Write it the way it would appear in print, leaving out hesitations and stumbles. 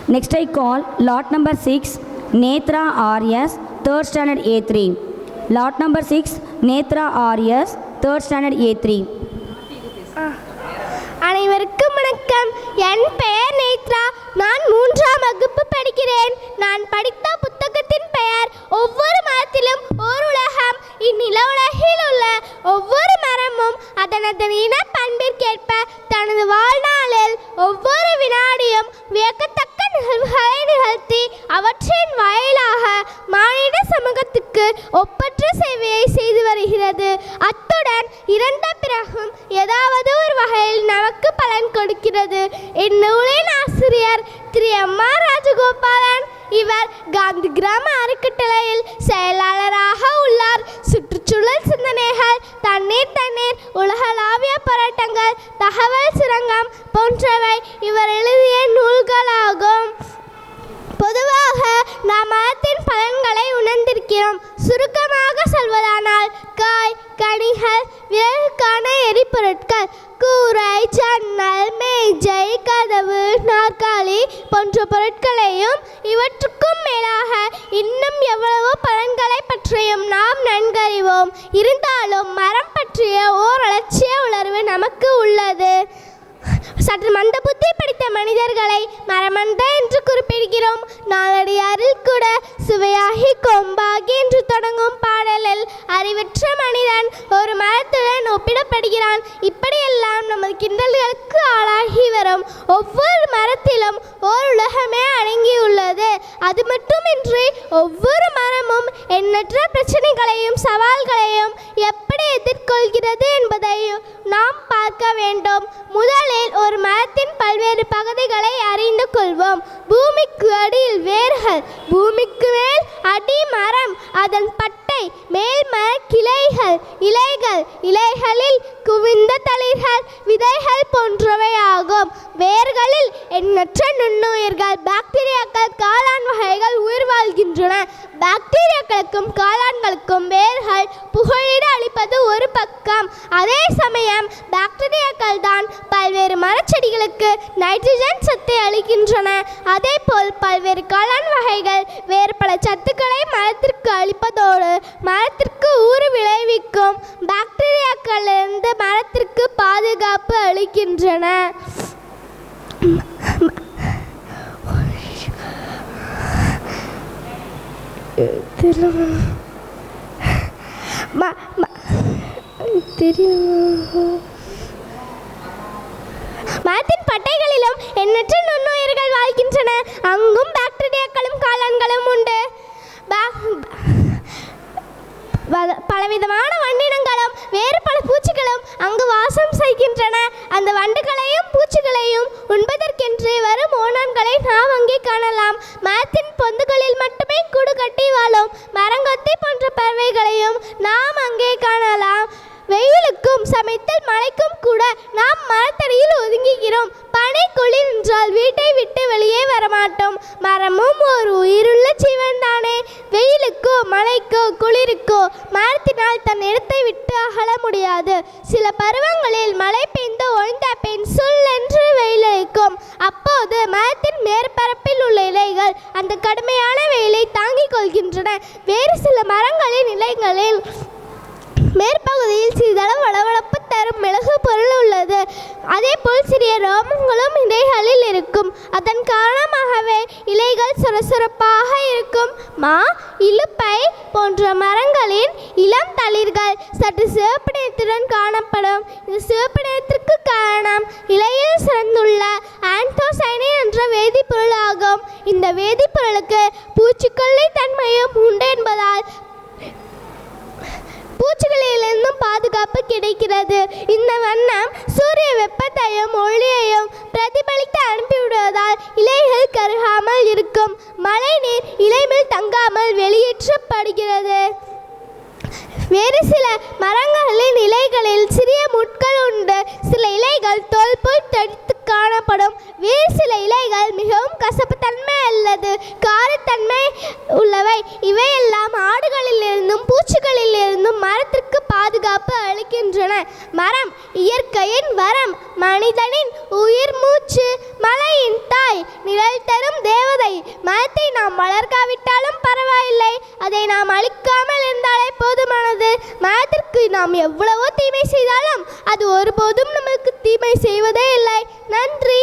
Next I call lot number 6, Netra RS, 3rd standard A3. Lot number 6, Netra RS, 3rd standard A3. அனைவருக்கும் வணக்கம். என் பெயர் நேத்ரா. நான் 3ஆம் வகுப்பு படிக்கிறேன். நான் படித்த புத்தகத்தின் பெயர் ஒவ்வொரு மரத்திலும் ஓர் உலகம். இந்நில உலகில் உள்ள ஒவ்வொரு மரமும் அதனதன் இன பண்பிற்கேற்ப தனது வாழ்நாளில் ஒவ்வொரு வினாடியும் வியக்கத்தக்க நிகழ்வுகளை நிகழ்த்தி அவற்றின் வாயிலாக மானிட சமூகத்துக்கு ஒப்பற்ற சேவையை செய்து வருகிறது. அத்துடன் இறந்த பிறகும் ஏதாவது ஒரு வகையில் நமக்கு பலன் கொடுக்கிறது. இந்நூலின் ஆசிரியர் திரு M.R. ராஜகோபாலன். இவர் காந்தி கிராம அறக்கட்டளையில் செயலாளராக உள்ளார். சுற்றுச்சூழல் சிந்தனைகள், தண்ணீர், உலகளாவிய போராட்டங்கள், தகவல் சுரங்கம் போன்றவை இவர் எழுதிய நூல்களாகும். பொதுவாக நாம் மரத்தின் பலன்களை உணர்ந்திருக்கிறோம். சுருக்கமாக சொல்வதானால் காய், கனிகள், விறகுக்கான எரிபொருட்கள், கூரை, ஜன்னல், மேஜை, கதவு, நாற்காலி போன்ற பொருட்களையும் இவற்றுக்கும் மேலாக இன்னும் எவ்வளவோ பலன்களை பற்றியும் நாம் நன்கறிவோம். இருந்தாலும் மரம் பற்றிய ஓர் அலட்சிய உணர்வு நமக்கு உள்ளது. சற்று மந்த புத்தி படித்த மனிதர்களை மரமந்த என்று குறிப்பிடுகிறோம். நாளடியாரில் கூட சுவையாகி கொம்பாகி என்று தொடங்கும் பாடலில் அறிவற்ற மனிதன் ஒரு மரத்துடன் ஒப்பிடப்படுகிறான். இப்படியெல்லாம் நமது கிண்டல்களுக்கு ஆளாகி வரும். ஒவ்வொரு மரத்திலும் ஓர் உலகமே அடங்கியுள்ளது. அது மட்டுமின்றி ஒவ்வொரு மரமும் எண்ணற்ற பிரச்சனைகளையும் சவால்களையும் எப்படி எதிர்கொள்கிறது என்பதை நாம் பார்க்க வேண்டும். முதலில் ஒரு மரத்தின் பல்வேறு பகுதிகளை அறிந்து கொள்வோம். பூமிக்கு அடியில் வேர்கள், பூமிக்கு மேல் அடி மரம், அதன் பட்டை, மேல் மர கிளைகள், இலைகள், இலைகளில் குவிந்த தளிர்கள், விதைகள் போன்றவை ஆகும். வேர்களில் எண்ணற்ற நுண்ணுயிர்கள், பாக்டீரியாக்கள், காளான் வகைகள் உயிர் வாழ்கின்றன. பாக்டீரியாக்களுக்கும் காளான்களுக்கும் வேர்கள் புகலிட அளிப்பது ஒரு பக்கம். அதே சமயம் பாக்டீரியாக்கள் தான் பல்வேறு மரச்செடிகளுக்கு நைட்ரஜன் சத்தை அளிக்கின்றன. அதே போல் பல்வேறு காளான் வகைகள் வேறு பல சத்துக்களை மரத்திற்கு அளிப்பதோடு மரத்திற்கு ஊறு விளைவிக்கும் பாக்டீரியாக்களிலிருந்து மரத்திற்கு பாதுகாப்பு அளிக்கின்றன. மரத்தின் பட்டைகளிலும் எண்ணற்ற நுண்ணுயிர்கள் வாழ்கின்றன. அங்கும் பாக்டீரியாக்களும் காளான்களும் உண்டு. பலவிதமான வண்டினங்களும் வேறு பல பூச்சிகளும் அங்கு வாசம் செய்கின்றன. அந்த வண்டுகளையும் பூச்சிகளையும் உண்பதற்கென்று வரும் ஓணான்களை நாம் அங்கே காணலாம். மரத்தின் பொந்துகளில் மட்டுமே கூடு கட்டி வாழும் மரங்கொத்தி போன்ற பறவைகளையும் நாம் அங்கே காணலாம். வெயிலுக்கும் சமைத்தல் மழைக்கும் கூட நாம் மரத்தடியில் ஒதுங்குகிறோம். பனி குளிர் என்றால் வீட்டை விட்டு வெளியே வரமாட்டோம். மரமும் ஒரு உயிருள்ள ஜீவன் தானே. வெயிலுக்கோ மழைக்கோ குளிருக்கோ மரத்தினால் தன் இடத்தை விட்டு அகல முடியாது. சில பருவங்களில் மழை பெய்து ஒழிந்த பின் சுல் என்று வெயில் அளிக்கும். அப்போது மரத்தின் மேற்பரப்பில் உள்ள இலைகள் அந்த கடுமையான வெயிலை தாங்கிக் கொள்கின்றன. வேறு சில மரங்களின் இலைகளில் மேற்பகுதியில் சிறிதளவு வளவளப்பு தரும் மிளகு பொருள் உள்ளது. அதே போல் சிறிய ரோமங்களும் இலைகளில் இருக்கும். அதன் காரணமாகவே இலைகள் சுரசுரப்பாக இருக்கும். மா, இலுப்பை போன்ற மரங்களின் இளம் தளிர்கள் சற்று சிவப்பு நிறத்துடன் காணப்படும். இந்த சிவப்பு நிறத்திற்கு காரணம் இலையில் சிறந்துள்ள ஆந்தோசைனின் என்ற வேதிப்பொருள் ஆகும். இந்த வேதிப்பொருளுக்கு பூச்சிக்கொல்லி தன்மையும் உண்டு என்பதால் பூச்சிகளிலிருந்தும் பாதுகாப்பு கிடைக்கிறது. இந்த வண்ணம் சூரிய வெப்பத்தையும் ஒளியையும் பிரதிபலித்து அனுப்பிவிடுவதால் இலைகள் கருகாமல் இருக்கும். மழை நீர் இலைமேல் தங்காமல் வெளியேற்றப்படுகிறது. வேறு சில மரங்களின் இலைகளில் சிறிய முட்கள் உண்டு. சில இலைகள் தோல் போல் தடித்து காணப்படும். வேறு சில இலைகள் மிகவும் கசப்புத்தன்மை அல்லது காரத்தன்மை உள்ளவை. இவையெல்லாம் ஆடுகளிலிருந்தும் பூச்சிகளிலிருந்தும் மரத்திற்கு பாதுகாப்பு அளிக்கின்றன. மரம் இயற்கையின் வரம், மனிதனின் உயிர் மூச்சு, மலையின் தாய், நிழல் தரும் தேவ நாம் வளர்க்காவிட்டாலும் பரவாயில்லை, அதை நாம் அழிக்காமல் இருந்தாலே போதுமானது. மரத்திற்கு நாம் எவ்வளவோ தீமை செய்தாலும் அது ஒருபோதும் நமக்கு தீமை செய்வதே இல்லை. நன்றி.